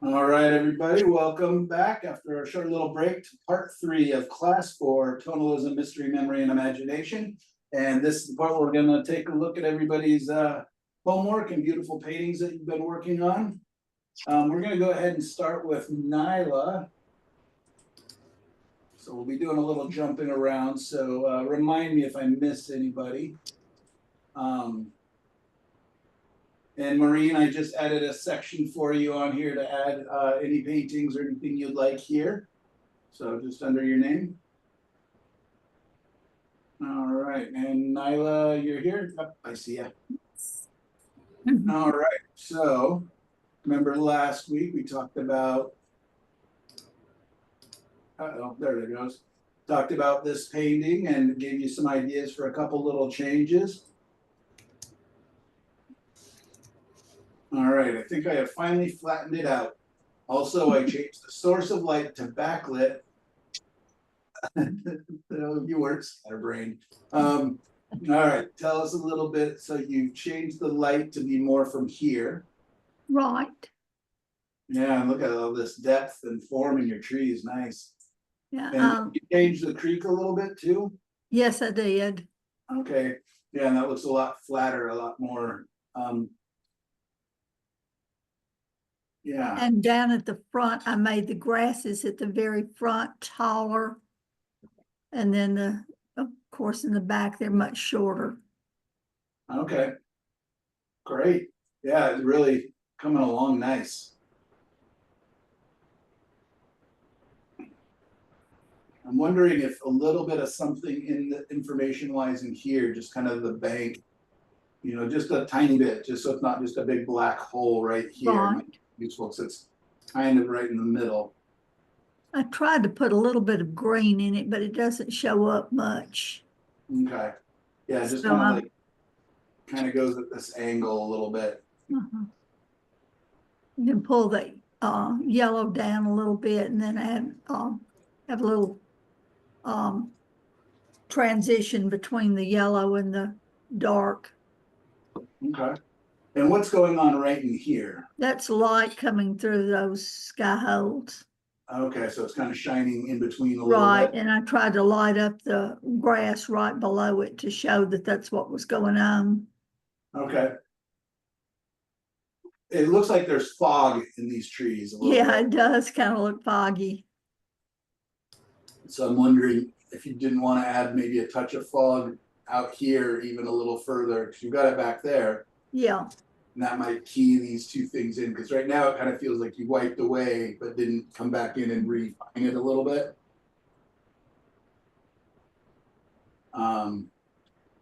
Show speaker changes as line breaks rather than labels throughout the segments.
All right, everybody, welcome back after a short little break to part 3 of class 4, Tonalism, Mystery, Memory, and Imagination. And this is the part where we're gonna take a look at everybody's homework and beautiful paintings that you've been working on. We're gonna go ahead and start with Nyla. So we'll be doing a little jumping around, so remind me if I miss anybody. And Maureen, I just added a section for you on here to add any paintings or anything you'd like here. So just under your name. All right, and Nyla, you're here? Oh, I see you. All right, so remember last week we talked about, there it goes. Talked about this painting and gave you some ideas for a couple little changes. All right, I think I have finally flattened it out. Also, I changed the source of light to backlit. Viewers, our brain. All right, tell us a little bit. So you've changed the light to be more from here.
Right.
Yeah, look at all this depth and form in your trees. Nice.
Yeah.
And you changed the creek a little bit too?
Yes, I did.
Okay. Yeah, and that looks a lot flatter, a lot more. Yeah.
And down at the front, I made the grasses at the very front taller. And then of course, in the back, they're much shorter.
Okay. Great. Yeah, it's really coming along nice. I'm wondering if a little bit of something in the information wise in here, just kind of the bank, just a tiny bit, just so it's not just a big black hole right here.
Right.
Useful, so it's kind of right in the middle.
I tried to put a little bit of green in it, but it doesn't show up much.
Okay. Yeah, just
So
kind of goes at this angle a little bit.
You can pull the yellow down a little bit and then add have a little transition between the yellow and the dark.
Okay. And what's going on right in here?
That's light coming through those sky holes.
Okay, so it's kind of shining in between a little
Right,
bit.
and I tried to light up the grass right below it to show that that's what was going on.
Okay. It looks like there's fog in these trees a little
Yeah,
bit.
it does kind of look foggy.
So I'm wondering if you didn't want to add maybe a touch of fog out here, even a little further, because you've got it back there.
Yeah.
And that might key these two things in, because right now it kind of feels like you wiped away, but didn't come back in and refine it a little bit.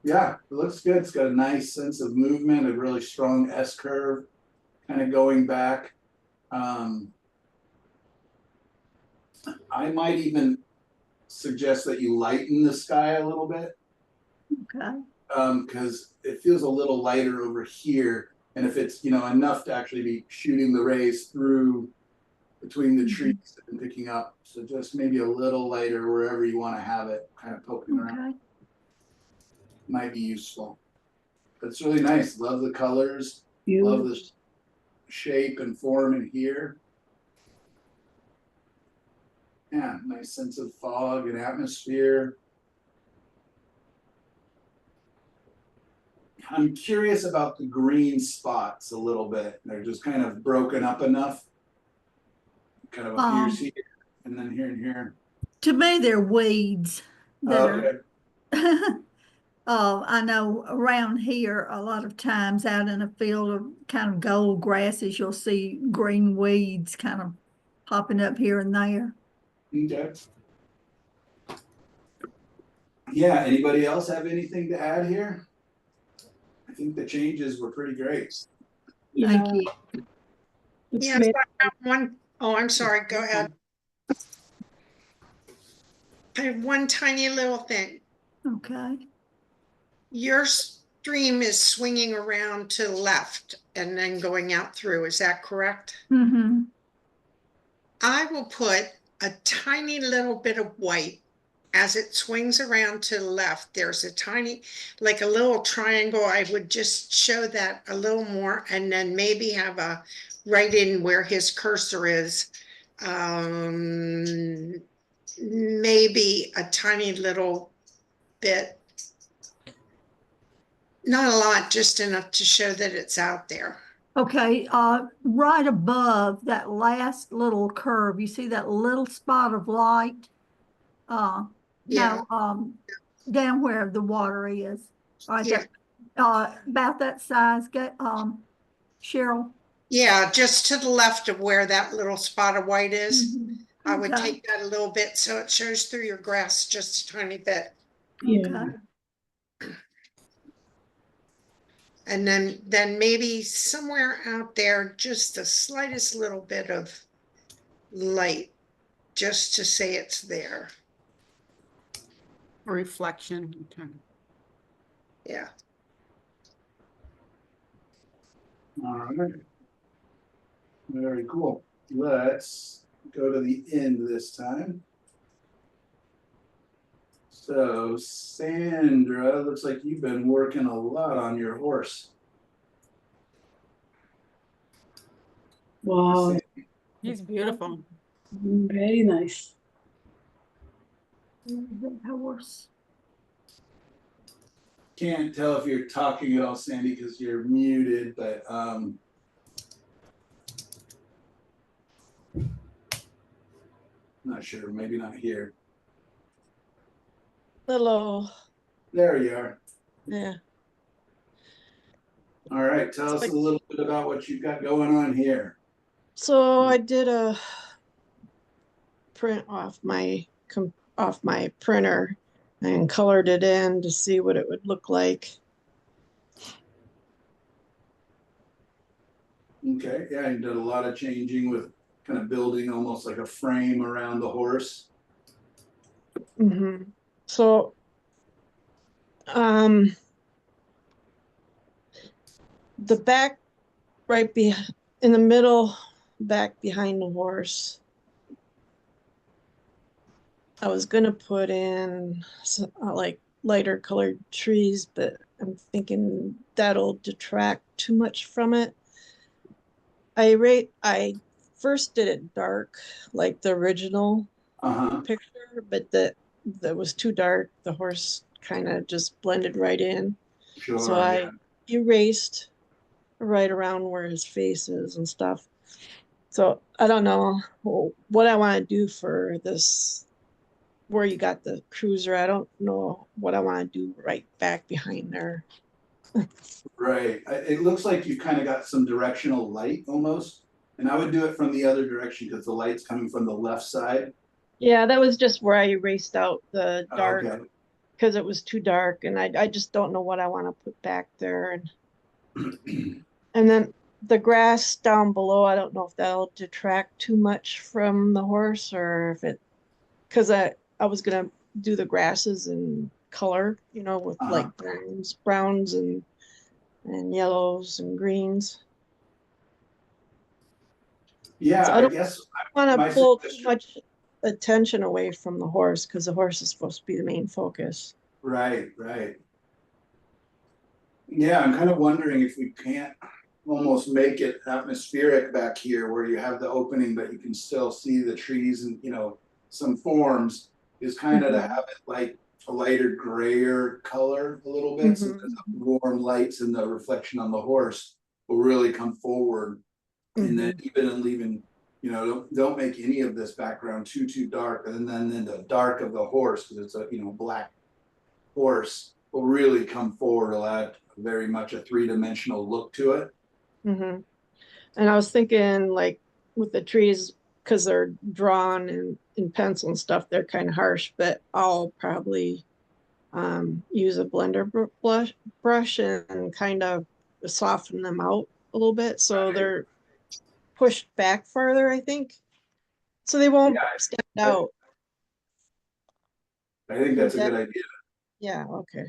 Yeah, it looks good. It's got a nice sense of movement, a really strong S curve, kind of going back. I might even suggest that you lighten the sky a little bit.
Okay.
Because it feels a little lighter over here. And if it's, enough to actually be shooting the rays through between the trees and picking up. So just maybe a little lighter wherever you want to have it kind of poking around. Might be useful. But it's really nice. Love the colors. Love the shape and form in here. Yeah, nice sense of fog and atmosphere. I'm curious about the green spots a little bit. They're just kind of broken up enough. Kind of appears here and then here and here.
To me, they're weeds.
Okay.
I know around here, a lot of times out in a field of kind of gold grasses, you'll see green weeds kind of popping up here and there.
Okay. Yeah, anybody else have anything to add here? I think the changes were pretty great.
Thank you.
Yes, I have one. Oh, I'm sorry. Go ahead. I have one tiny little thing.
Okay.
Your stream is swinging around to the left and then going out through. Is that correct?
Mm-hmm.
I will put a tiny little bit of white as it swings around to the left, there's a tiny, like a little triangle. I would just show that a little more and then maybe have a right in where his cursor is. Maybe a tiny little bit, not a lot, just enough to show that it's out there.
Okay, right above that last little curve, you see that little spot of light?
Yeah.
No, down where the water is, right
Yeah.
there, about that size, get, Cheryl.
Yeah, just to the left of where that little spot of white is.
Mhm.
I would
Okay.
take that a little bit so it shows through your grass just a tiny bit.
Okay.
And then maybe somewhere out there, just the slightest little bit of light, just to say it's there.
A reflection. Okay.
Yeah.
All right. Very cool. Let's go to the end this time. So Sandra, looks like you've been working a lot on your horse.
Wow,
He's beautiful.
very nice.
The horse.
Can't tell if you're talking at all, Sandy, because you're muted, but not sure, maybe not here.
Hello.
There you are.
Yeah.
All right, tell us a little bit about what you've got going on here.
So I did a print off my printer and colored it in to see what it would look like.
Okay, yeah, you did a lot of changing with kind of building almost like a frame around the horse.
Mm-hmm. So the back right in the middle, back behind the horse, I was gonna put in like lighter colored trees, but I'm thinking that'll detract too much from it. I first did it dark, like the original picture, but that was too dark. The horse kind of just blended right in.
Sure.
So I erased right around where his face is and stuff. So I don't know what I want to do for this, where you got the cruiser. I don't know what I want to do right back behind there.
Right. It looks like you kind of got some directional light almost. And I would do it from the other direction because the light's coming from the left side.
Yeah, that was just where I erased out the dark because
Okay.
it was too dark, and I just don't know what I want to put back there. And then the grass down below, I don't know if that'll detract too much from the horse or if it, because I was gonna do the grasses in color, you know, with like browns and yellows and greens.
Yeah,
So
I guess
I don't want
my
to pull too
suggestion-
much attention away from the horse because the horse is supposed to be the main focus.
Right, right. Yeah, I'm kind of wondering if we can't almost make it atmospheric back here where you have the opening, but you can still see the trees and, you know, some forms is kind of to have it like a lighter grayer color a little bit. So the warm lights and the reflection on the horse will really come forward. And then even in leaving, you know, don't make any of this background too dark. And then the dark of the horse, because it's a, you know, black horse, will really come forward. It'll add very much a three-dimensional look to it.
And I was thinking like with the trees, because they're drawn in pencil and stuff, they're kind of harsh, but I'll probably use a blender brush and kind of soften them out a little bit so they're pushed back farther, I think, so they won't stand out.
I think that's a good idea.
Yeah, okay.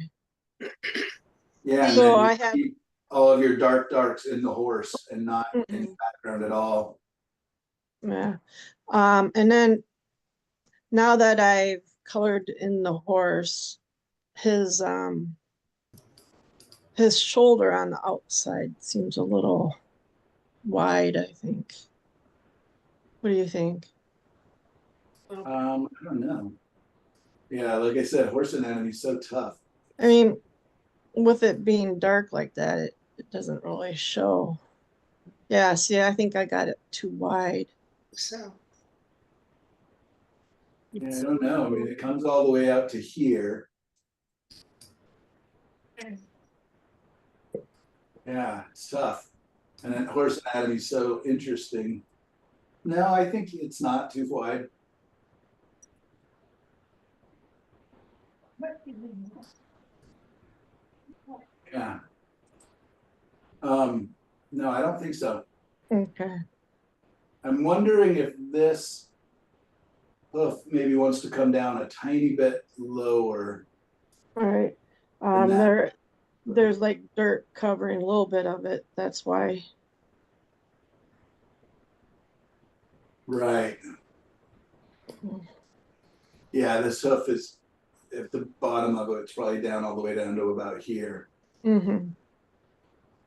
Yeah,
So
and
I
then
have
keep all of your darks in the horse and not in the background at all.
Yeah. And then now that I've colored in the horse, his shoulder on the outside seems a little wide, I think. What do you think?
I don't know. Yeah, like I said, horse anatomy is so tough.
I mean, with it being dark like that, it doesn't really show. Yeah, see, I think I got it too wide.
So,
Yeah, I don't know. I mean, it comes all the way out to here. Yeah, it's tough. And then horse anatomy is so interesting. No, I think it's not too wide. Yeah. No, I don't think so.
Okay.
I'm wondering if this hoof maybe wants to come down a tiny bit lower.
All right.
than that.
There's like dirt covering a little bit of it. That's why.
Right. Yeah, this hoof is, at the bottom of it, it's probably down all the way down to about here.
Mm-hmm.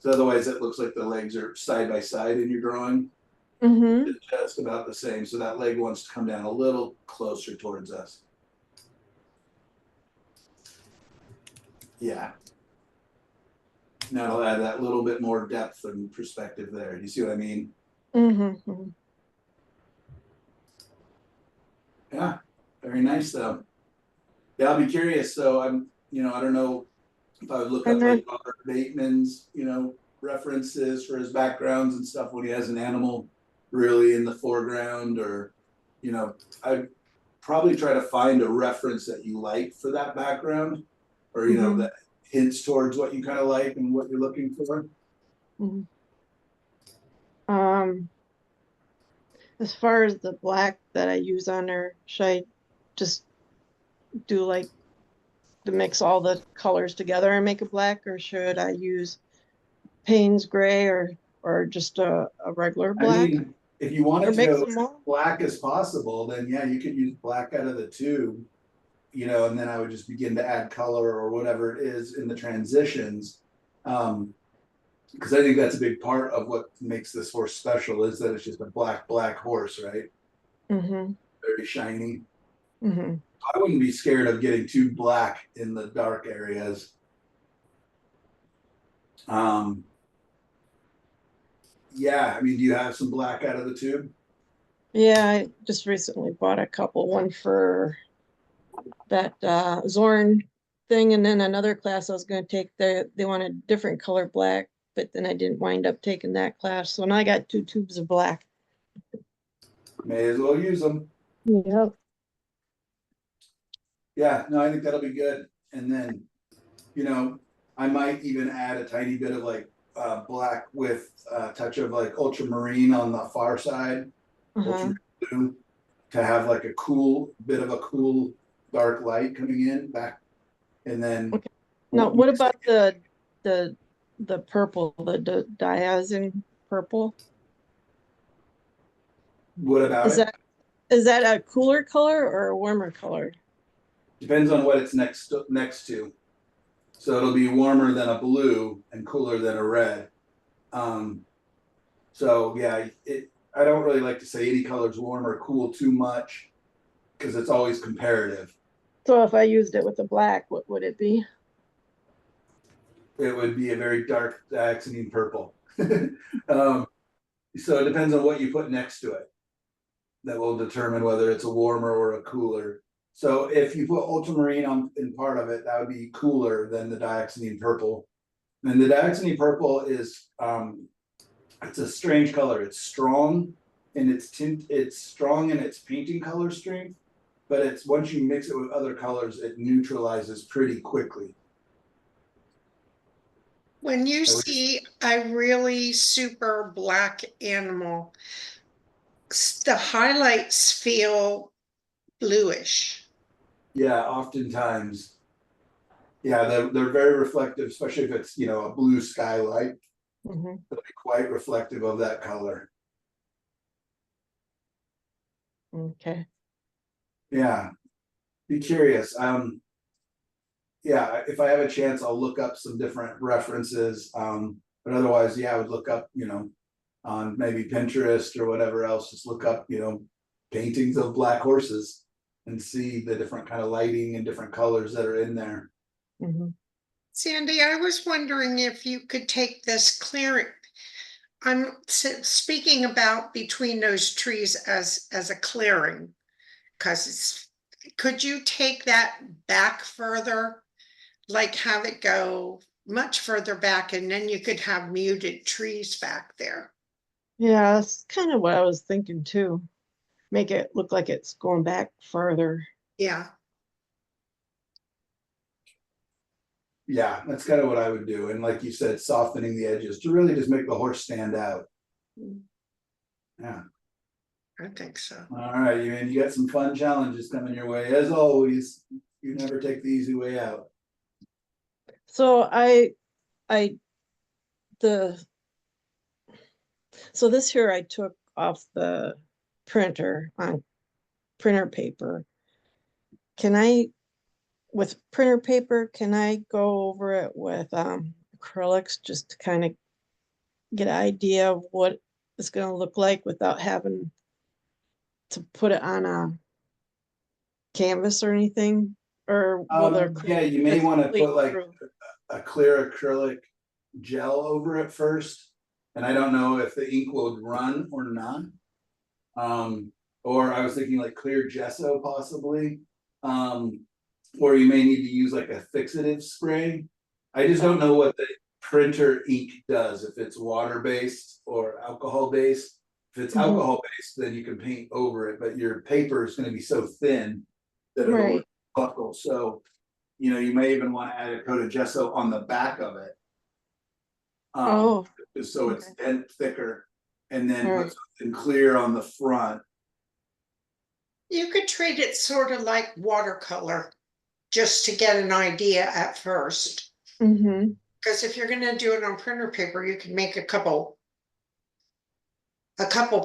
So otherwise it looks like the legs are side by side in your drawing.
Mm-hmm.
It's just about the same. So that leg wants to come down a little closer towards us. Yeah. Now it'll add that little bit more depth and perspective there. You see what I mean?
Mm-hmm.
Yeah, very nice though. Yeah, I'll be curious. So I'm, I don't know if I would look up
And then-
like Robert Bateman's, references for his backgrounds and stuff when he has an animal really in the foreground, or, I'd probably try to find a reference that you like for that background, or,
Mhm.
that hints towards what you kind of like and what you're looking for.
Mhm. As far as the black that I use on there, should I just do like to mix all the colors together and make it black, or should I use Payne's gray or just a regular
I
black?
mean, if you wanted
Or
to
mix
go
them all?
black as possible, then yeah, you could use black out of the tube, and then I would just begin to add color or whatever it is in the transitions. Because I think that's a big part of what makes this horse special, is that it's just a black horse, right?
Mm-hmm.
Very shiny.
Mm-hmm.
I wouldn't be scared of getting too black in the dark areas. Yeah, I mean, do you have some black out of the tube?
Yeah, I just recently bought a couple, one for that Zorn thing, and then another class I was going to take, they wanted different color black, but then I didn't wind up taking that class. So now I got 2 tubes of black.
May as well use them.
Yep.
Yeah, no, I think that'll be good. And then, I might even add a tiny bit of like black with a touch of like ultramarine on the far side,
Uh-huh.
blue, to have like a cool dark light coming in back. And then
Okay. Now, what about the purple, the diazine purple?
what about
Is
it?
is that a cooler color or a warmer color?
Depends on what it's next to. So it'll be warmer than a blue and cooler than a red. So yeah, I don't really like to say any color's warm or cool too much, because it's always comparative.
So if I used it with the black, what would it be?
It would be a very dark dioxazine purple. So it depends on what you put next to it. That will determine whether it's a warmer or a cooler. So if you put ultramarine in part of it, that would be cooler than the dioxazine purple. And the dioxazine purple is it's a strange color. It's strong in its tint, it's strong in its painting color strength, but it's once you mix it with other colors, it neutralizes pretty quickly.
when you see a really super black animal, the highlights feel bluish.
Yeah, oftentimes. Yeah, they're very reflective, especially if it's a blue skylight.
Mhm.
It'll be quite reflective of that color.
Okay.
Yeah. be curious. Yeah, if I have a chance, I'll look up some different references. But otherwise, yeah, I would look up, on maybe Pinterest or whatever else, just look up, paintings of black horses and see the different kind of lighting and different colors that are in there.
Mhm.
Sandy, I was wondering if you could take this clearing. I'm speaking about between those trees as a clearing, because could you take that back further? Like have it go much further back, and then you could have muted trees back there.
Yeah, that's kind of what I was thinking too. Make it look like it's going back farther.
Yeah,
Yeah, that's kind of what I would do. And like you said, softening the edges to really just make the horse stand out. Yeah.
I think so.
All right, you got some fun challenges coming your way. As always, you never take the easy way out.
So so this here I took off the printer on printer paper. With printer paper, can I go over it with acrylics just to kind of get an idea of what it's going to look like without having to put it on a canvas or anything? Or will there
Yeah, you may want to
just
put like
through?
a clear acrylic gel over it first. And I don't know if the ink will run or not. Or I was thinking like clear gesso possibly. Or you may need to use like a fixative spray. I just don't know what the printer ink does, if it's water-based or alcohol-based. If it's
Mhm.
alcohol-based, then you can paint over it, but your paper is gonna be so thin that it'll
Right.
buckle. So, you may even want to add a coat of gesso on the back of it.
Oh,
Just so it's bent thicker, and then
All
put
right.
something clear on the front.
You could treat it sort of like watercolor, just to get an idea at first.
mm-hmm.
Because if you're gonna do it on printer paper, you can make a couple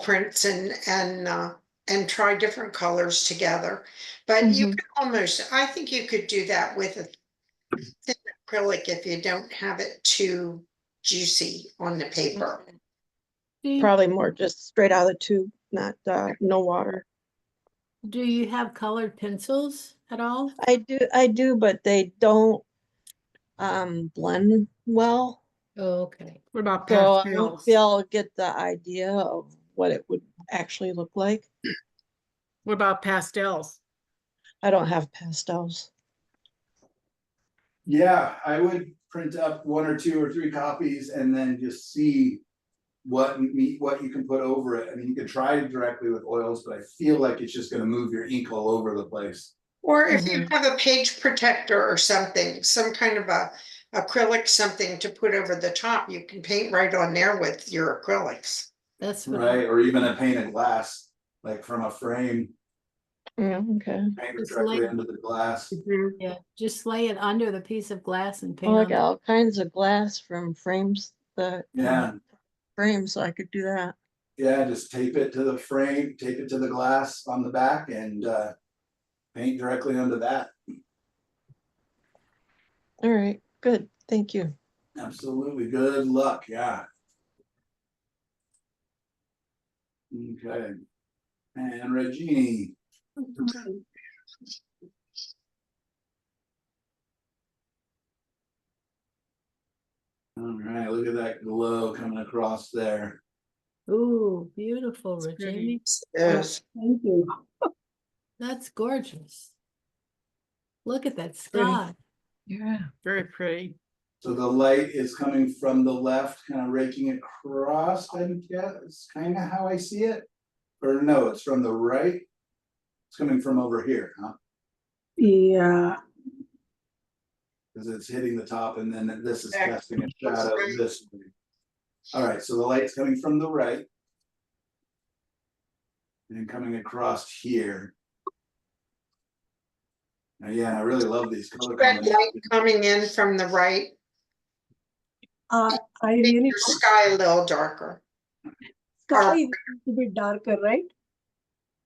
prints and try different colors together. But you
Mhm.
could almost, I think you could do that with a thin acrylic if you don't have it too juicy on the paper.
Probably more just straight out of the tube, not no water.
Do you have colored pencils at all?
I do, but they don't blend well.
Oh, okay.
What about
So I won't
pastels?
be able to get the idea of what it would actually look like.
What about pastels?
I don't have pastels.
Yeah, I would print up 1 or 2 or 3 copies and then just see what you can put over it. I mean, you can try directly with oils, but I feel like it's just gonna move your ink all over the place.
Or if you
Mhm.
have a page protector or something, some kind of a acrylic something to put over the top, you can paint right on there with your acrylics.
That's what
Right, or even a painted glass, like from a frame,
Yeah, okay.
paint it
Just
directly
like-
into the glass.
yeah, just lay it under the piece of glass and paint
Well, I
on
got all kinds of glass from frames that
Yeah,
frames, so I could do that.
yeah, just tape it to the frame, tape it to the glass on the back and paint directly under that.
All right, good. Thank you.
Absolutely, good luck, yeah. Okay, and Reggie. All right, look at that glow coming across there.
Ooh, beautiful,
It's pretty.
Regina.
Yes.
Thank you. That's gorgeous. Look at that sky.
Yeah.
Very pretty.
So the light is coming from the left, kind of raking across, I guess, it's kind of how I see it. Or no, it's from the right. It's coming from over here, huh?
Yeah.
Because it's hitting the top and then this is
Back.
casting a shadow this way. All right, so the light's coming from the right. And coming across here. Now, yeah, I really love these color
Red light
combinations.
coming in from the right,
I
make
really
your sky a little darker.
sky is a bit darker, right?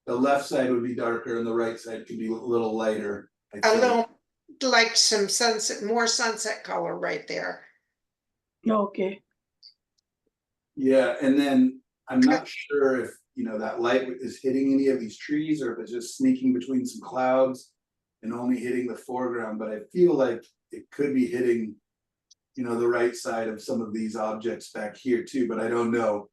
The left side would be darker and the right side could be a little lighter. I'd
A
say.
little, like some sunset, more sunset color right there.
Okay.
Yeah, and then I'm not sure if, you know, that light is hitting any of these trees or if it's just sneaking between some clouds and only hitting the foreground, but I feel like it could be hitting, you know, the right side of some of these objects back here too, but I don't know.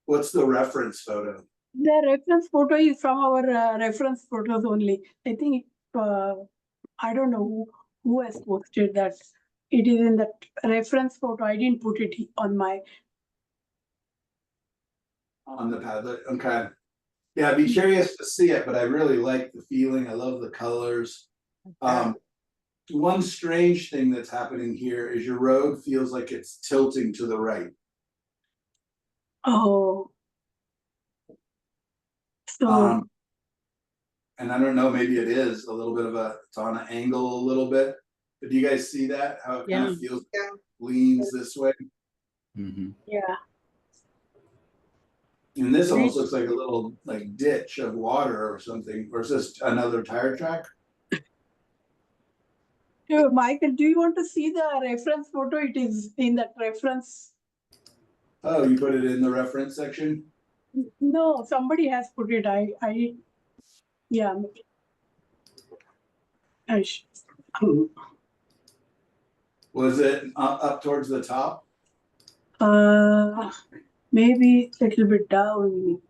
What's the reference photo?
The reference photo is from our reference photos only. I think I don't know who has posted that. It is in that reference photo. I didn't put it on my.
On the Padlet, okay. Yeah, I'd be curious to see it, but I really like the feeling. I love the colors. One strange thing that's happening here is your road feels like it's tilting to the right.
Oh. So
And I don't know, maybe it is a little bit of it's on an angle a little bit. But do you guys see that? How it kind of feels,
Yeah.
leans this way?
yeah.
And this almost looks like a little like ditch of water or something, or is this another tire track?
Michael, do you want to see the reference photo? It is in that reference.
Oh, you put it in the reference section?
No, somebody has put it. Yeah.
Was it up towards the top?
Maybe a little bit down.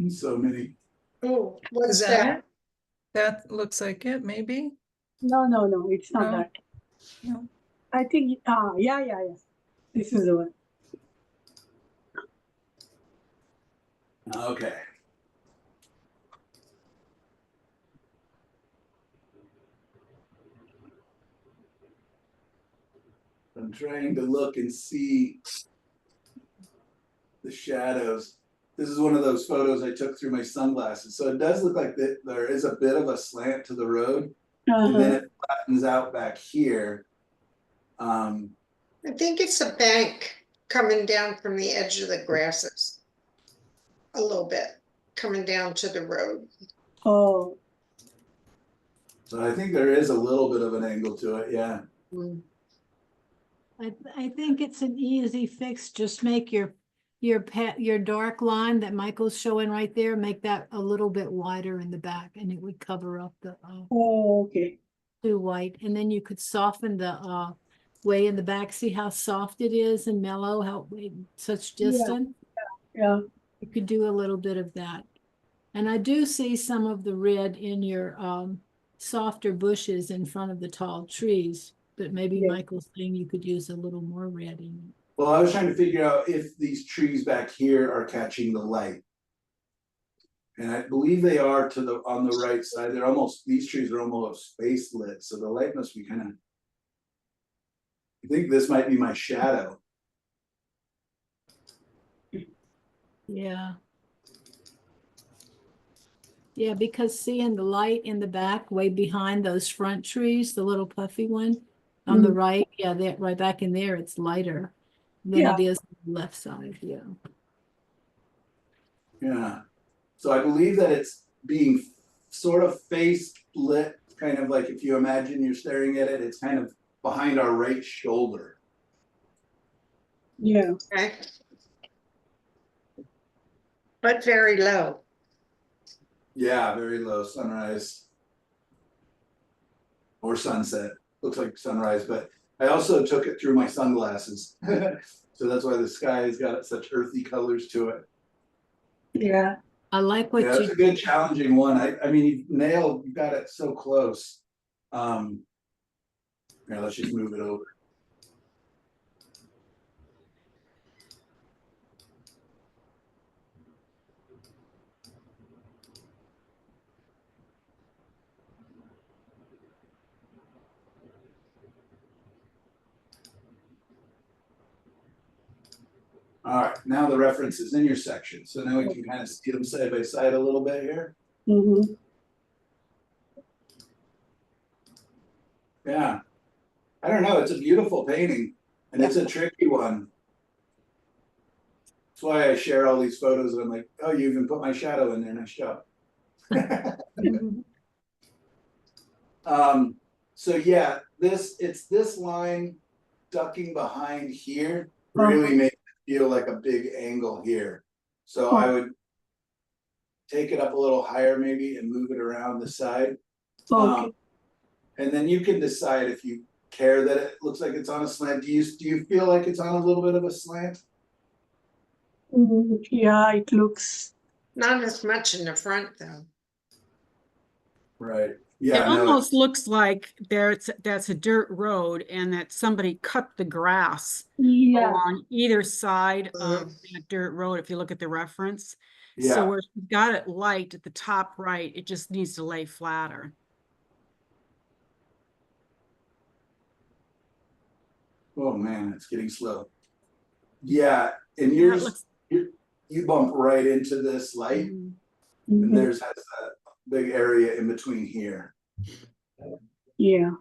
So many.
Oh, what's
Is
that?
that it? That looks like it, maybe?
No, it's not
No.
that.
No.
I think, yeah. This is the one.
Okay. I'm trying to look and see the shadows. This is one of those photos I took through my sunglasses. So it does look like that there is a bit of a slant to the road, and then it flattens out back here.
I think it's a bank coming down from the edge of the grasses. A little bit, coming down to the road.
Oh,
So I think there is a little bit of an angle to it, yeah.
I think it's an easy fix. Just make your dark line that Michael's showing right there, make that a little bit wider in the back, and it would cover up the
okay.
too white. And then you could soften the way in the back. See how soft it is and mellow, how such distance.
Yeah.
You could do a little bit of that. And I do see some of the red in your softer bushes in front of the tall trees, but maybe
Yeah.
Michael's saying you could use a little more red in it.
Well, I was trying to figure out if these trees back here are catching the light. And I believe they are on the right side. These trees are almost face lit, so the light must be kind of. I think this might be my shadow.
Yeah. Yeah, because seeing the light in the back, way behind those front trees, the little puffy one on the right, yeah, that right back in there, it's lighter than it is on the left side, yeah.
Yeah. So I believe that it's being sort of face lit, kind of like if you imagine you're staring at it, it's kind of behind our right shoulder.
Yeah.
Okay. But very low.
Yeah, very low sunrise or sunset. Looks like sunrise, but I also took it through my sunglasses. So that's why the sky has got such earthy colors to it.
Yeah.
I like what
Yeah,
you
that's a good challenging one. I mean, you got it so close. Yeah, let's just move it over. All right, now the reference is in your section. So now we can kind of see them side by side a little bit here.
Mm-hmm.
Yeah. I don't know, it's a beautiful painting. And it's a tricky one. That's why I share all these photos and I'm like, oh, you even put my shadow in there, nice job. So yeah, it's this line ducking behind here really makes it feel like a big angle here. So I would take it up a little higher maybe and move it around the side.
Okay.
And then you can decide if you care that it looks like it's on a slant. Do you feel like it's on a little bit of a slant?
Yeah, it looks.
Not as much in the front though.
Right.
It
Yeah, no,
almost looks like that's a dirt road and that somebody cut the grass
Yeah.
along either side
Mhm.
of that dirt road, if you look at the reference. So
yeah.
where she's got it light at the top right, it just needs to lay flatter.
Oh man, it's getting slow. Yeah, and
Yeah, it looks-
you bump right into this light,
Mhm.
and there's a big area in between here.
Yeah.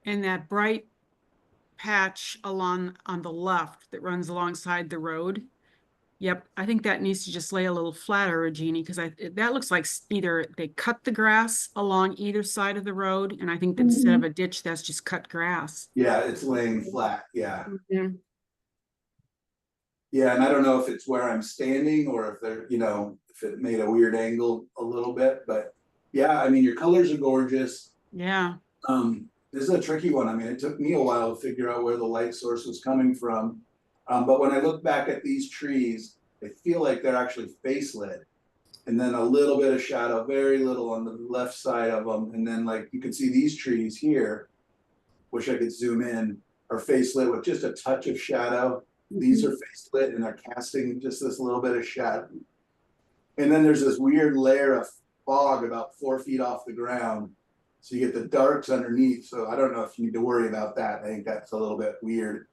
And that bright patch on the left that runs alongside the road. Yep, I think that needs to just lay a little flatter, Jeannie, because that looks like either they cut the grass along either side of the road, and I think that instead of a ditch, that's just cut grass.
Yeah, it's laying flat. Yeah.
Mhm.
Yeah, and I don't know if it's where I'm standing or if they're, if it made a weird angle a little bit, but yeah, I mean, your colors are gorgeous.
Yeah.
This is a tricky one. I mean, it took me a while to figure out where the light source was coming from. But when I look back at these trees, I feel like they're actually face lit. And then a little bit of shadow, very little on the left side of them. And then like you can see these trees here, wish I could zoom in, are face lit with just a touch of shadow. These are face lit and they're casting just this little bit of shadow. And then there's this weird layer of fog about 4 feet off the ground. So you get the darks underneath. So I don't know if you need to worry about that. I think that's a little bit weird.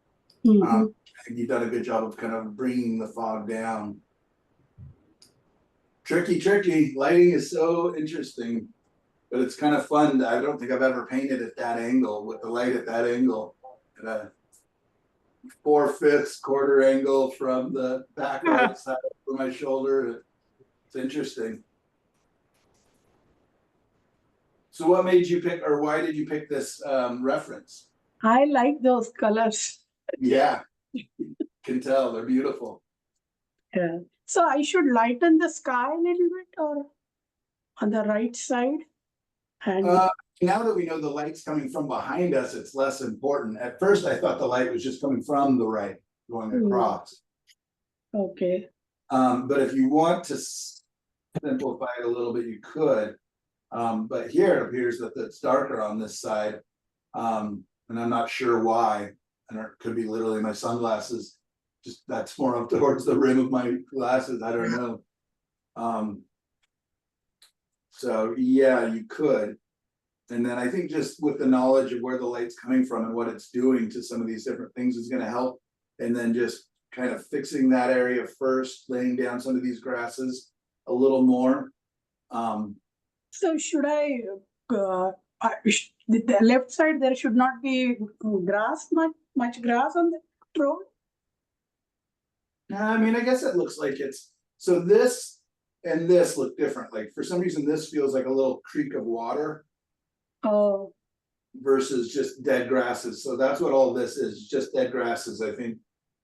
I think you've done a good job of kind of bringing the fog down. Tricky. Lighting is so interesting, but it's kind of fun. I don't think I've ever painted at that angle with the light at that angle. At a 4/5 quarter angle from the back right side of my shoulder. It's interesting. So what made you pick, or why did you pick this reference?
I like those colors.
Yeah, can tell they're beautiful.
Yeah. So I should lighten the sky a little bit or on the right side? And
Now that we know the light's coming from behind us, it's less important. At first, I thought the light was just coming from the right, going across.
okay.
But if you want to simplify it a little bit, you could. But here it appears that it's darker on this side. And I'm not sure why. And it could be literally my sunglasses. Just that's more up towards the rim of my glasses. I don't know. So yeah, you could. And then I think just with the knowledge of where the light's coming from and what it's doing to some of these different things is going to help. And then just kind of fixing that area first, laying down some of these grasses a little more.
So should I, the left side, there should not be grass, much grass on the road?
I mean, I guess it looks like it's, so this and this look different. Like for some reason, this feels like a little creek of water.
Oh,
Versus just dead grasses. So that's what all this is, just dead grasses. I think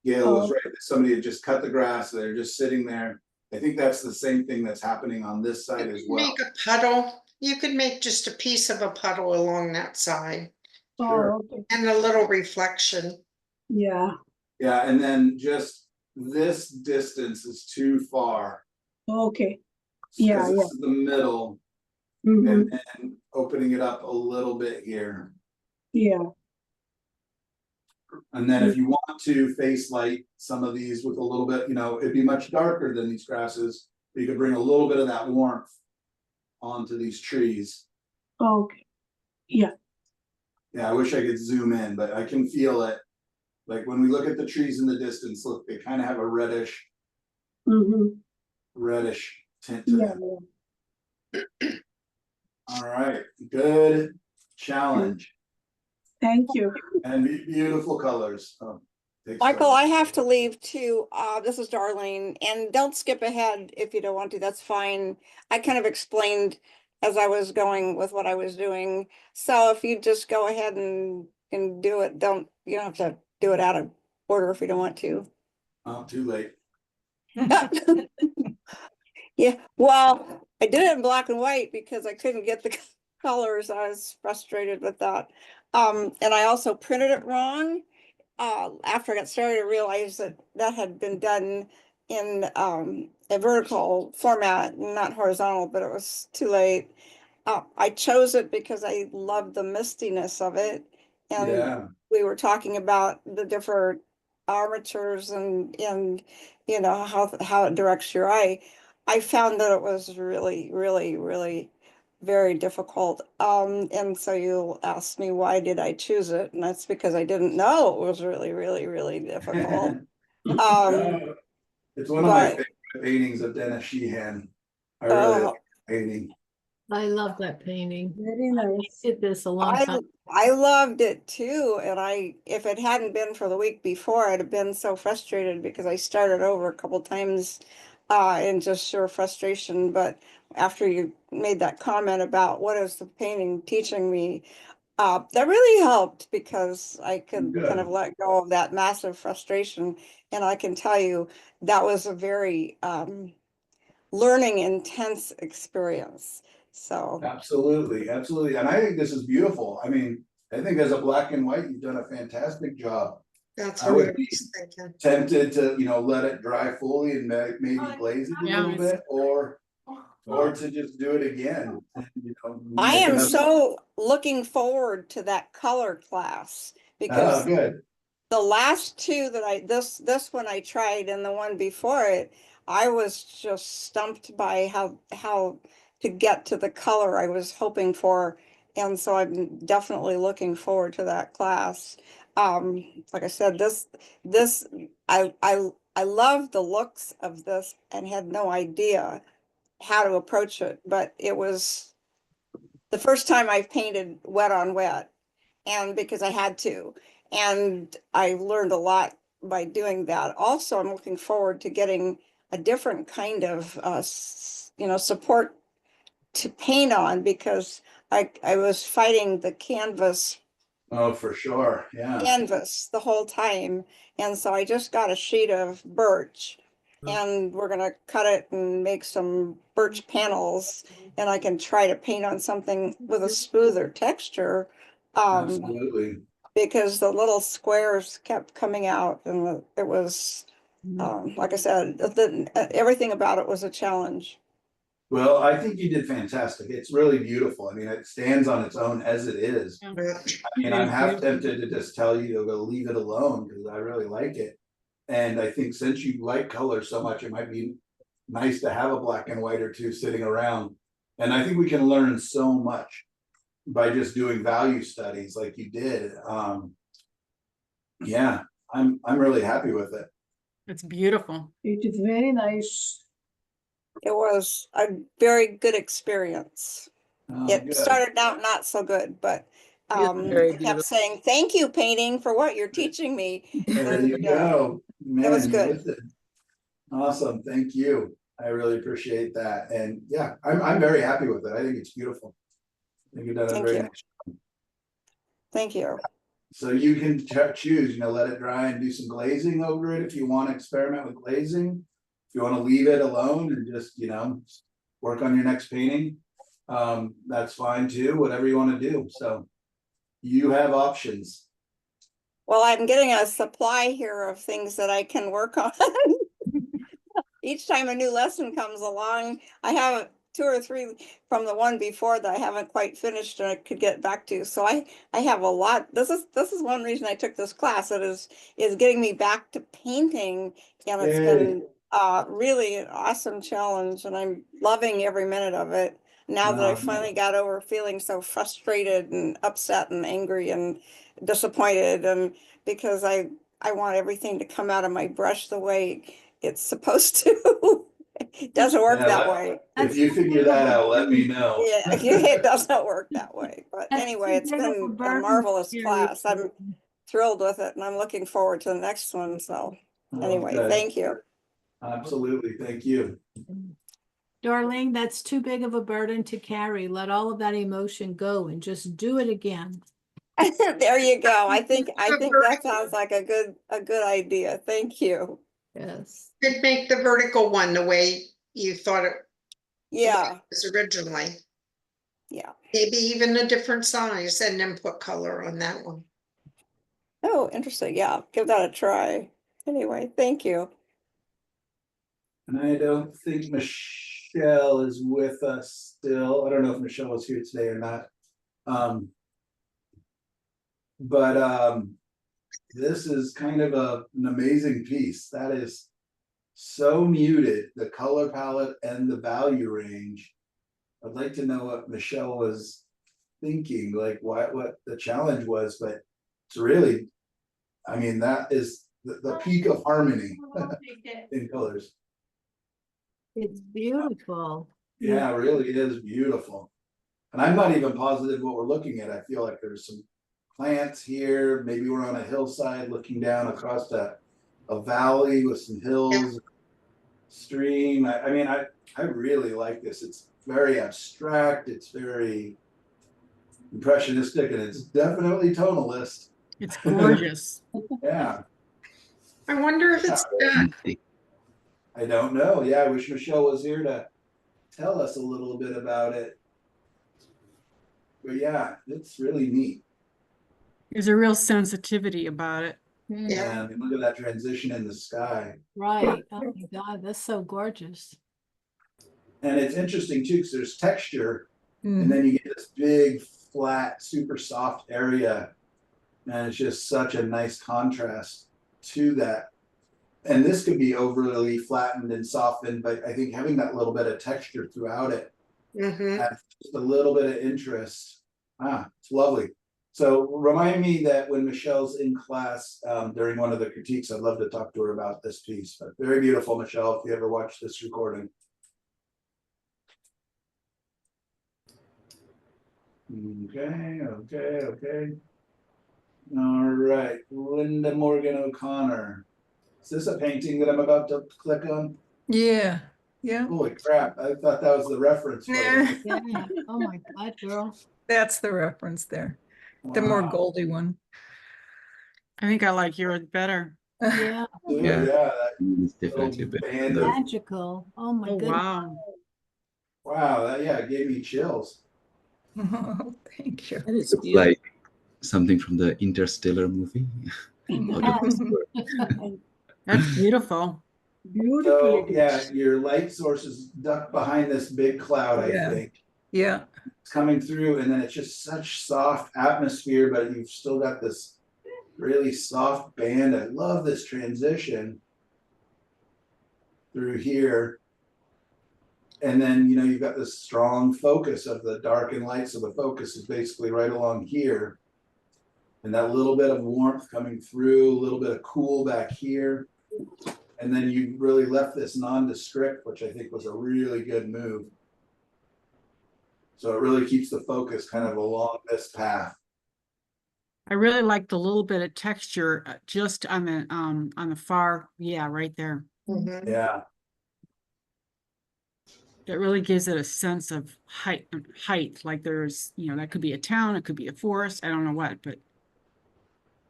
Gail was right. Somebody had just cut the grass. They're just sitting there. I think that's the same thing that's happening on this side as well.
Make a puddle. You could make just a piece of a puddle along that side
Sure.
okay.
and a little reflection.
Yeah.
Yeah, and then just this distance is too far.
Okay.
Because this is the middle.
Mhm.
And then opening it up a little bit here.
Yeah.
And then if you want to face light some of these with a little bit, it'd be much darker than these grasses. But you could bring a little bit of that warmth onto these trees.
Okay. Yeah.
Yeah, I wish I could zoom in, but I can feel it. Like when we look at the trees in the distance, look, they kind of have a reddish tint to them.
Yeah.
All right, good challenge.
Thank you.
And beautiful colors. Takes
Michael,
so-
I have to leave too. This is Darlene, and don't skip ahead if you don't want to. That's fine. I kind of explained as I was going with what I was doing. So if you just go ahead and do it, you don't have to do it out of order if you don't want to.
Oh, too late.
Yeah, well, I did it in black and white because I couldn't get the colors. I was frustrated with that. And I also printed it wrong. After I got started, I realized that that had been done in a vertical format, not horizontal, but it was too late. I chose it because I loved the mistiness of it. And
Yeah.
we were talking about the different armatures and you know how it directs your eye. I found that it was really, really, really very difficult. And so you asked me why did I choose it, and that's because I didn't know it was really, really, really difficult.
It's one of my
but-
favorite paintings of Dennis Sheehan. I really
Oh.
like the painting.
I love that painting.
Very nice.
Did this a long time.
I loved it too, and if it hadn't been for the week before, I'd have been so frustrated because I started over a couple times in just sheer frustration. But after you made that comment about what is the painting teaching me, that really helped because I could kind of
Good.
let go of that massive frustration. And I can tell you that was a very learning intense experience. So
Absolutely, absolutely. And I think this is beautiful. I mean, I think as a black and white, you've done a fantastic job.
That's
I
what
would
I
be
was thinking.
tempted to, let it dry fully and maybe glaze it a
Yeah.
little bit, or to just do it again.
I
make
am
another-
so looking forward to that color class
Oh,
because
good.
the last two that this one I tried and the one before it, I was just stumped by how to get to the color I was hoping for. And so I'm definitely looking forward to that class. Like I said, this I love the looks of this and had no idea how to approach it, but it was the first time I've painted wet on wet, and because I had to, and I learned a lot by doing that. Also, I'm looking forward to getting a different kind of support to paint on because I was fighting the
Oh, for sure. Yeah.
canvas the whole time, and so I just got a sheet of birch. And we're gonna cut it and make some birch panels, and I can try to paint on something with a smoother texture.
Absolutely.
Because the little squares kept coming out, and it was, like I said, everything about it was a challenge.
Well, I think you did fantastic. It's really beautiful. I mean, it stands on its own as it is.
Yeah.
I mean, I'm half tempted to just tell you to go leave it alone because I really like it. And I think since you like color so much, it might be nice to have a black and white or two sitting around. And I think we can learn so much by just doing value studies like you did. Yeah, I'm really happy with it.
It's beautiful.
It is very nice.
It was a very good experience.
Oh,
It
good.
started out not so good, but
very
I kept
beautiful.
saying, thank you, painting, for what you're teaching me.
There you
And,
go. Man,
was
you
good.
listen. Awesome, thank you. I really appreciate that. And yeah, I'm very happy with it. I think it's beautiful. I think you've done a
Thank
very
you.
nice.
Thank you.
So you can choose, let it dry and do some glazing over it if you want to experiment with glazing. If you want to leave it alone and just, work on your next painting, that's fine too, whatever you want to do. So you have options.
Well, I'm getting a supply here of things that I can work on. Each time a new lesson comes along, I have 2 or 3 from the one before that I haven't quite finished and I could get back to. So I have a lot. This is one reason I took this class. It is getting me back to painting, and it's been really an awesome challenge, and I'm loving every minute of it. Now that I finally got over feeling so frustrated and upset and angry and disappointed, and because I want everything to come out of my brush the way it's supposed to. It doesn't work
Yeah,
that
let-
way.
If you figure that out, let me know.
Yeah, it doesn't work that way. But
That's
anyway,
too
it's
big of a
been a
burden
marvelous
to carry.
class. I'm thrilled with it and I'm looking forward to the next one. So anyway,
Okay.
thank you.
Absolutely, thank you.
Darlene, that's too big of a burden to carry. Let all of that emotion go and just do it again.
There you go. I think that sounds like a good idea. Thank you.
Yes.
Could make the vertical one the way you thought it
Yeah,
was originally.
yeah.
Maybe even a different size and then put color on that one.
Oh, interesting. Yeah, give that a try. Anyway, thank you.
And I don't think Michelle is with us still. I don't know if Michelle is here today or not. But this is kind of an amazing piece. That is so muted, the color palette and the value range. I'd like to know what Michelle was thinking, like what the challenge was, but it's really, I mean, that is the peak of harmony in colors.
It's beautiful.
Yeah, it really is beautiful. And I'm not even positive what we're looking at. I feel like there's some plants here. Maybe we're on a hillside looking down across a valley with some hills, stream. I mean, I really like this. It's very abstract. It's very impressionistic, and it's definitely tonalist.
It's gorgeous.
Yeah,
I wonder if it's that.
I don't know. Yeah, I wish Michelle was here to tell us a little bit about it. But yeah, it's really neat.
There's a real sensitivity about it.
Yeah.
And look at that transition in the sky.
Right. Oh my God, that's so gorgeous.
And it's interesting too, because there's texture, and
Mhm.
then you get this big, flat, super soft area. And it's just such a nice contrast to that. And this could be overly flattened and softened, but I think having that little bit of texture throughout it
Mhm.
adds just a little bit of interest. It's lovely. So remind me that when Michelle's in class during one of the critiques, I'd love to talk to her about this piece. But very beautiful, Michelle, if you ever watch this recording. Okay. All right, Linda Morgan O'Connor. Is this a painting that I'm about to click on?
Yeah, yeah.
Holy crap, I thought that was the reference photo.
Yeah. Oh my God, girl.
That's the reference there. The more
Wow.
goldy one.
I think I like yours better.
Yeah.
Dude,
Yeah.
that
It's
little
definitely better.
band of-
Magical. Oh my
Oh,
goodness.
wow.
wow, that it gave me chills.
Oh, thank you.
That is
Looks
beautiful.
like something from the Interstellar movie. Out of this world.
That's beautiful.
Beautiful.
So
it is.
yeah, your light source is ducked behind this big cloud, I
Yeah.
think.
Yeah,
It's coming through, and then it's just such soft atmosphere, but you've still got this really soft band. I love this transition through here. And then, you've got this strong focus of the dark and light. So the focus is basically right along here. And that little bit of warmth coming through, a little bit of cool back here. And then you really left this nondescript, which I think was a really good move. So it really keeps the focus kind of along this path.
I really like the little bit of texture just on the far, right there.
Mhm.
Yeah.
It really gives it a sense of height, like there's, that could be a town, it could be a forest, I don't know what, but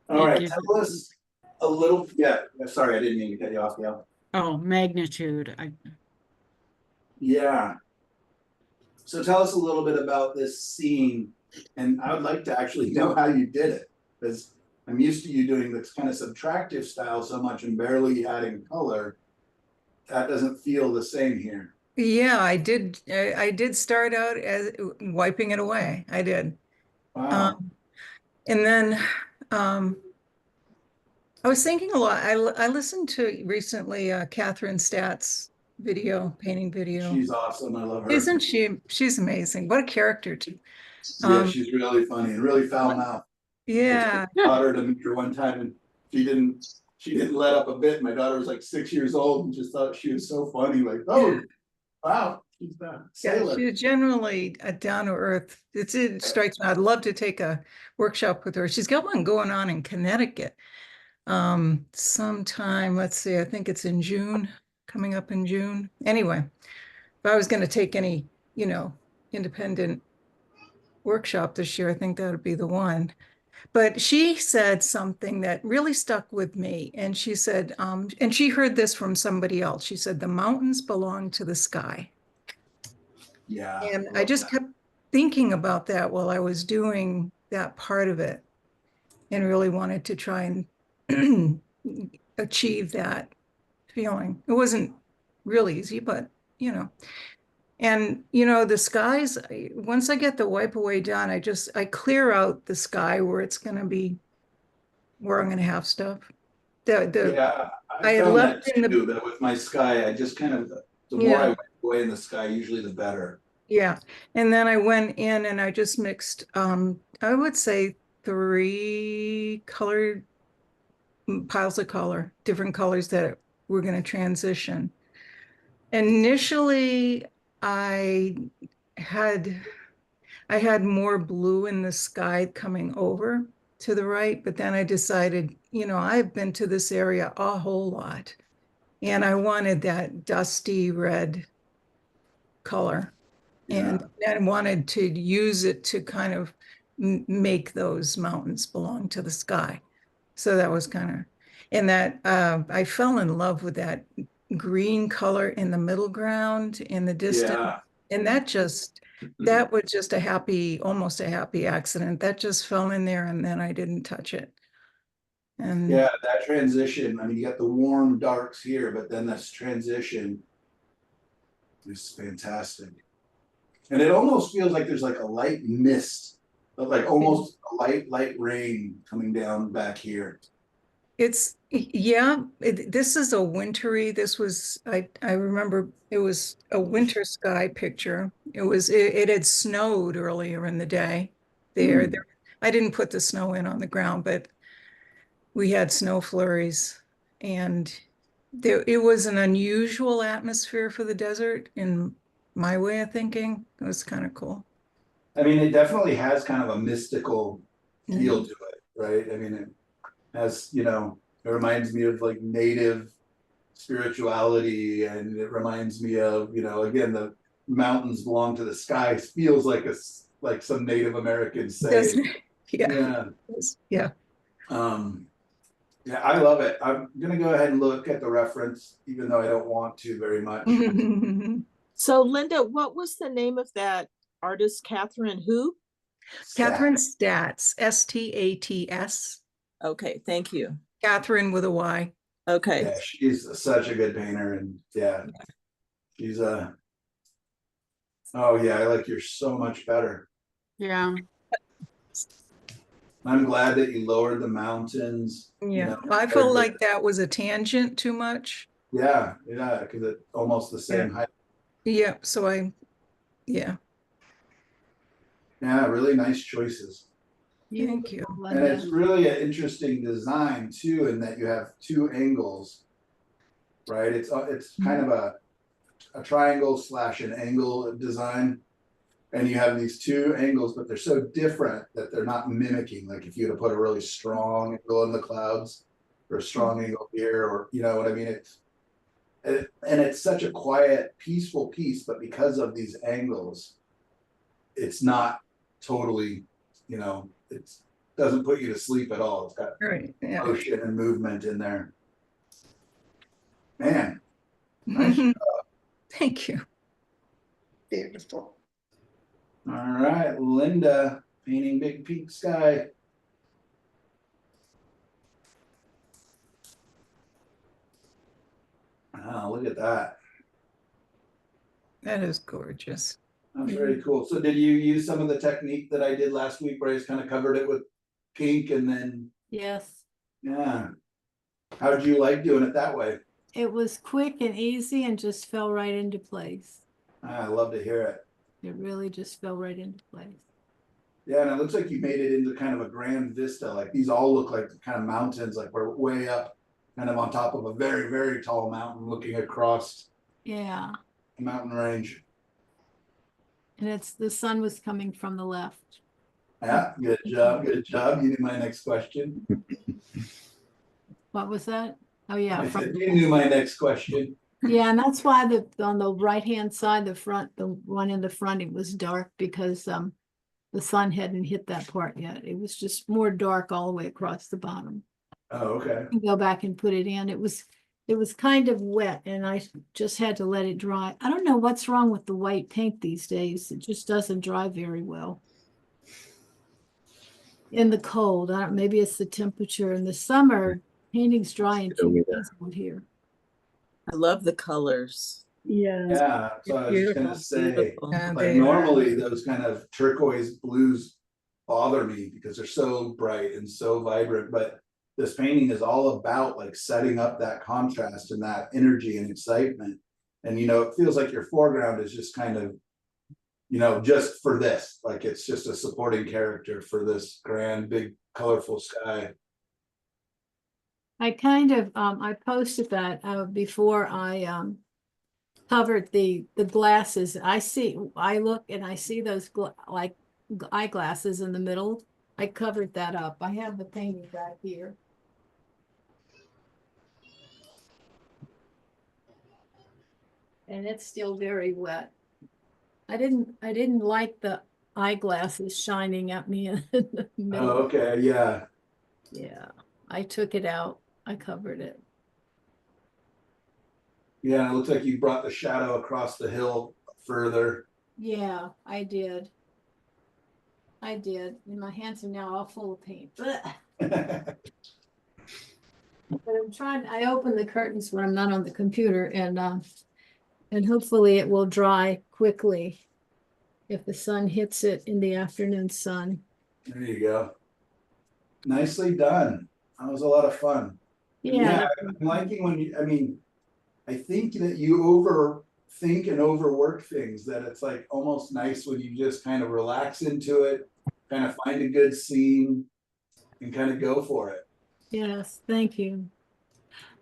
All
it
right,
gives
tell us a little, sorry, I didn't mean to cut you off,
magnitude.
Yeah. So tell us a little bit about this scene, and I would like to actually know how you did it, because I'm used to you doing this kind of subtractive style so much and barely adding color. That doesn't feel the same here.
yeah, I did start out as wiping it away. I did.
Wow.
And then I was thinking a lot. I listened to recently Catherine Statt's painting video.
She's awesome. I love her.
Isn't she? She's amazing. What a character too.
Yeah, she's really funny and really foul mouthed.
Yeah.
I taught her to meet her one time, and she didn't let up a bit. My daughter was like 6 years old and just thought she was so funny. Like, oh, Wow, she's a
Yeah,
sailor.
she's generally down to earth. It strikes me. I'd love to take a workshop with her. She's got one going on in Connecticut. Sometime, let's see, I think it's in June, coming up in June. Anyway, if I was going to take any, independent workshop this year, I think that would be the one. But she said something that really stuck with me. And she said, and she heard this from somebody else. She said, the mountains belong to the sky.
Yeah.
And I just kept thinking about that while I was doing that part of it, and really wanted to try and achieve that feeling. It wasn't real easy, but and the skies, once I get the wipe away done, I clear out the sky where it's going to be, where I'm going to have stuff.
Yeah,
I
I
had
found
left
that
in the
too, that with my sky, I just kind of, the more
Yeah.
I went away in the sky, usually the better.
Yeah, and then I went in and I just mixed, I would say 3 colored piles of color, different colors that we're going to transition. Initially, I had more blue in the sky coming over to the right, but then I decided, I've been to this area a whole lot, and I wanted that dusty red color. And wanted to use it to kind of make those mountains belong to the sky. So that was kind of, and that I fell in love with that green color in the middle ground in the distance.
Yeah,
And that was just almost a happy accident. That just fell in there and then I didn't touch it. And
yeah, that transition, I mean, you got the warm darks here, but then this transition is fantastic. And it almost feels like there's like a light mist, but like almost a light rain coming down back here.
this is a wintry, I remember it was a winter sky picture. It had snowed earlier in the day there. I didn't put the snow in on the ground, but we had snow flurries, and it was an unusual atmosphere for the desert in my way of thinking. It was kind of cool.
I mean, it definitely has kind of a mystical feel to it, right? I mean, it has, it reminds me of like native spirituality, and it reminds me of, again, the mountains belong to the sky. Feels like some Native Americans say.
Yeah.
Yeah. Yeah, I love it. I'm gonna go ahead and look at the reference, even though I don't want to very much.
So Linda, what was the name of that artist, Catherine who?
Catherine Stats, Stats.
Okay, thank you.
Catherine with a Y.
Okay.
Yeah, she's such a good painter, and she's oh yeah, I like yours so much better.
Yeah.
I'm glad that you lowered the mountains.
Yeah, I felt like that was a tangent too much.
Yeah, because it's almost the same height.
Yeah, so yeah,
really nice choices.
Thank you.
And it's really an interesting design too, in that you have 2 angles, right? It's kind of a triangle / an angle design, and you have these 2 angles, but they're so different that they're not mimicking. Like if you had to put a really strong angle in the clouds, or a strong angle here, or you know what I mean? And it's such a quiet, peaceful piece, but because of these angles, it's not totally, it doesn't put you to sleep at all. It's got motion and movement in there. Man, nice job.
Thank you.
Beautiful.
All right, Linda, painting Big Pink Sky. Oh, look at that.
That is gorgeous.
That's very cool. So did you use some of the technique that I did last week where I just kind of covered it with pink and then?
Yes.
Yeah. How did you like doing it that way?
It was quick and easy and just fell right into place.
I love to hear it.
It really just fell right into place.
Yeah, and it looks like you made it into kind of a grand vista. Like these all look like kind of mountains, like we're way up, kind of on top of a very, very tall mountain looking across.
Yeah.
mountain range.
And the sun was coming from the left.
Yeah, good job, good job. You knew my next question.
What was that? Oh, yeah.
I
from
said
the
you
left.
knew my next question.
Yeah, and that's why on the right-hand side, the one in the front, it was dark because the sun hadn't hit that part yet. It was just more dark all the way across the bottom.
Oh, okay.
Go back and put it in. It was kind of wet and I just had to let it dry. I don't know what's wrong with the white paint these days. It just doesn't dry very well. In the cold, maybe it's the temperature. In the summer, painting's dry in 2 days out here.
I love the colors.
Yeah.
Yeah, so I was just gonna
Beautiful,
say,
beautiful.
Yeah,
like
they are.
normally those kind of turquoise blues bother me because they're so bright and so vibrant, but this painting is all about like setting up that contrast and that energy and excitement. And it feels like your foreground is just kind of, just for this, like it's just a supporting character for this grand, big, colorful sky.
I kind of, I posted that before I covered the glasses. I look and I see those like eyeglasses in the middle. I covered that up. I have the painting back here. And it's still very wet. I didn't like the eyeglasses shining at me in the middle.
Oh, okay, yeah.
Yeah, I took it out. I covered it.
Yeah, it looks like you brought the shadow across the hill further.
Yeah, I did. And my hands are now all full of paint. But I open the curtains when I'm not on the computer and hopefully it will dry quickly if the sun hits it in the afternoon sun.
There you go. Nicely done. That was a lot of fun.
Yeah.
I'm liking when I think that you overthink and overwork things, that it's like almost nice when you just kind of relax into it, kind of find a good scene and kind of go for it.
Yes, thank you.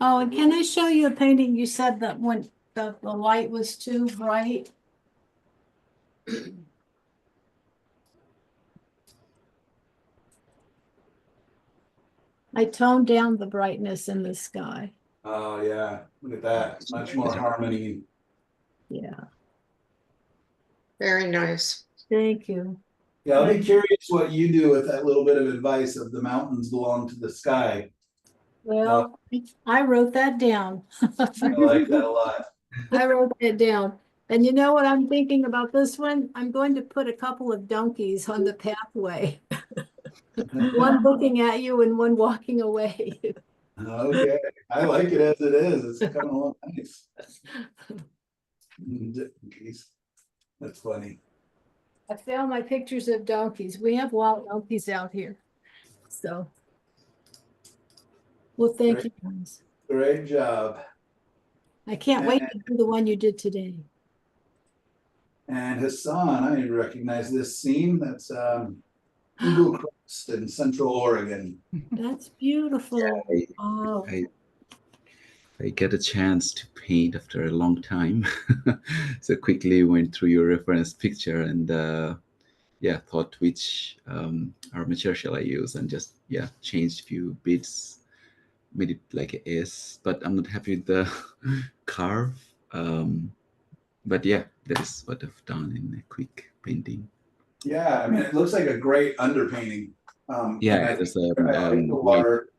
Oh, and can I show you a painting? You said that when the light was too bright. I toned down the brightness in the sky.
Oh yeah, look at that. Much more harmony.
Yeah,
Very nice.
thank you.
Yeah, I'll be curious what you do with that little bit of advice of the mountains belong to the sky.
Well, I wrote that down.
I like that a lot.
I wrote it down. And you know what I'm thinking about this one? I'm going to put a couple of donkeys on the pathway. One looking at you and one walking away.
Okay, I like it as it is. It's coming along nice. That's funny.
I found my pictures of donkeys. We have wild donkeys out here. So, well, thank you guys.
Great job.
I can't wait to do the one you did today.
And Hassan, I recognize this scene. That's Eagle Crest in Central Oregon.
That's beautiful.
Yeah,
Oh,
I get a chance to paint after a long time. So quickly went through your reference picture and thought which armature shall I use, and just changed a few bits, made it like a S, but I'm not happy with the carve. But that is what I've done in a quick painting.
Yeah, I mean, it looks like a great underpainting.
There's a
I like the water.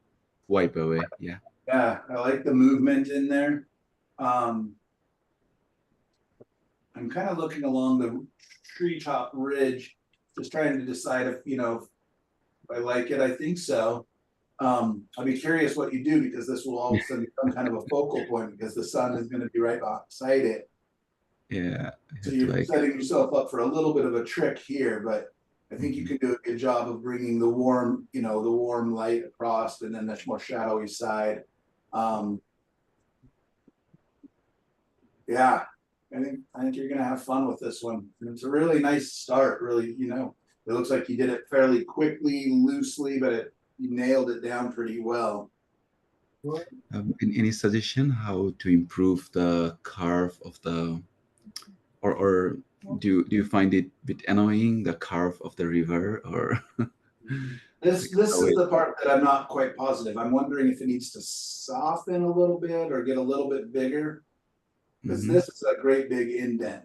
Wipe away. Yeah,
I like the movement in there. I'm kind of looking along the treetop ridge, just trying to decide if I like it. I think so. I'll be curious what you do, because this will all of a sudden become kind of a focal point, because the sun is going to be right beside it.
Yeah.
So you're setting yourself up for a little bit of a trick here, but I think you can do a good job of bringing the warm, the warm light across, and then the more shadowy side. Yeah, I think you're gonna have fun with this one. And it's a really nice start. Really, it looks like you did it fairly quickly, loosely, but you nailed it down pretty well.
Any suggestion how to improve the curve of the or do you find it a bit annoying, the curve of the river, or?
This is the part that I'm not quite positive. I'm wondering if it needs to soften a little bit or get a little bit bigger. Because
Mhm.
this is a great big indent,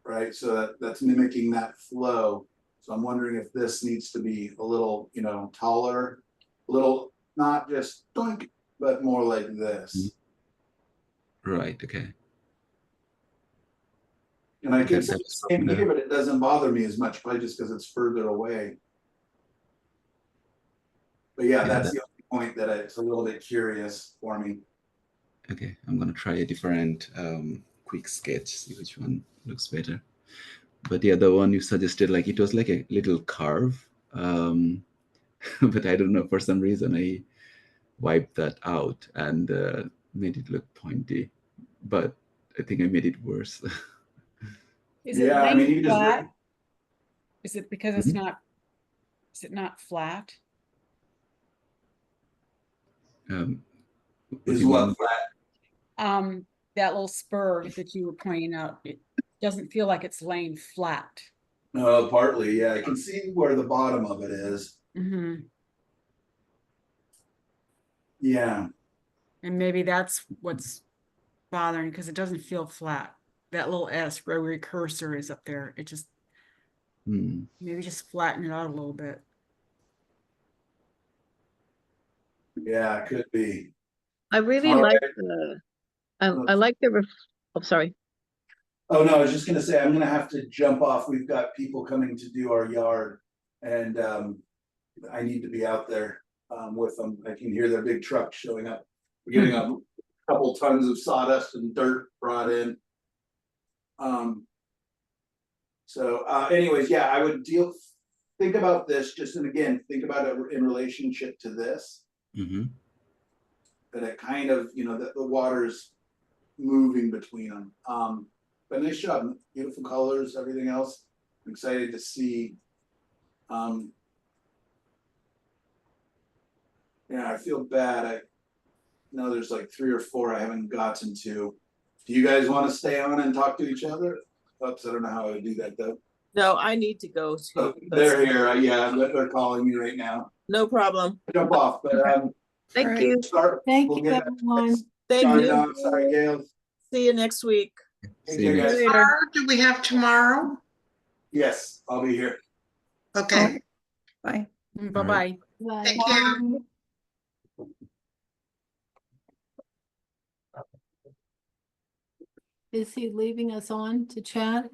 right? So that's mimicking that flow. So I'm wondering if this needs to be a little, taller, a little, not just doink, but more like this.
Right. Okay.
And I can
That-
see the
that's
same
the-
here, but it doesn't bother me as much, probably just because it's further away. But yeah,
Yeah,
that's the only point that it's a little bit curious for me.
Okay, I'm gonna try a different quick sketch, see which one looks better. But yeah, the one you suggested, like it was like a little carve, but I don't know, for some reason I wiped that out and made it look pointy. But I think I made it worse.
Is it
Yeah, I mean, you
laying
just
flat? Is it because it's
Mhm.
not, is it not flat?
What do
is
you
what
mean?
flat.
That little spur that you were pointing out, it doesn't feel like it's laying flat.
Partly, yeah. I can see where the bottom of it is.
Mm-hmm.
Yeah.
And maybe that's what's bothering, because it doesn't feel flat. That little S where your cursor is up there, it just,
Hmm.
maybe just flatten it out a little bit.
Yeah, it could be.
I really
All
like
right.
the, I like the, oh, sorry.
Oh, no, I was just gonna say, I'm gonna have to jump off. We've got people coming to do our yard. And I need to be out there with them. I can hear their big truck showing up. We're getting a couple tons of sawdust and dirt brought in. So anyways, yeah, I would think about this just, and again, think about it in relationship to this.
Mm-hmm.
That it kind of, that the water's moving between them. But nice job, beautiful colors, everything else. I'm excited to see. Yeah, I feel bad. I know there's like 3 or 4 I haven't gotten to. Do you guys want to stay on and talk to each other? Oops, I don't know how I would do that though.
No, I need to go
Oh,
too.
they're here. Yeah, they're calling me right now.
No problem.
Jump off, but
Thank
right.
you.
start.
Thank
We'll
you,
get
everyone.
Thank
sorry,
you.
Don. Sorry, Gail.
See you next week.
Take
See you
care,
next
guys.
Later.
Tomorrow, do we have tomorrow?
Yes, I'll be here.
Okay,
Bye.
Bye-bye.
Bye.
thank you.
Is he leaving us on to chat?